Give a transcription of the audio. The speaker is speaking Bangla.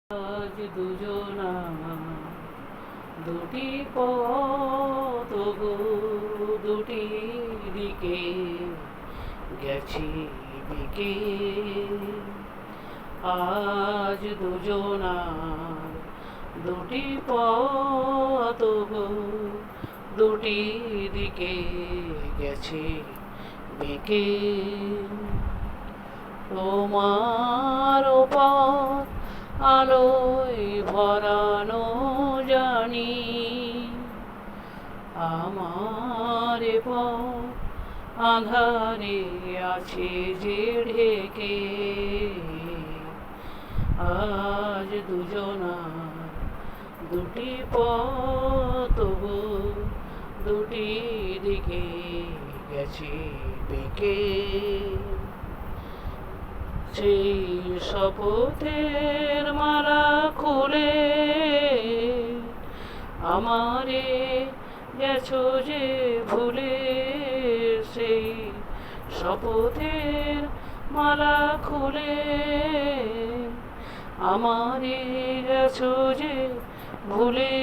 আজ দুজনা দুটি পথ গো, দুটি দিকে গেছি বিকে। আজ দুজনা দুটি পথ গো, দুটি দিকে গেছি বিকে। তোমার পথ আলোয় ভরানো জানি, আমার পথ আঁধারে আছে যে ঢেকে। আজ দুজনা দুটি পথ গো, দুটি দিকে গেছি বেঁকে। সেই শপথের মালা খুলে আমারে গেছো যে ভুলে। সেই শপথের মালা খুলে আমারে গেছো যে ভুলে।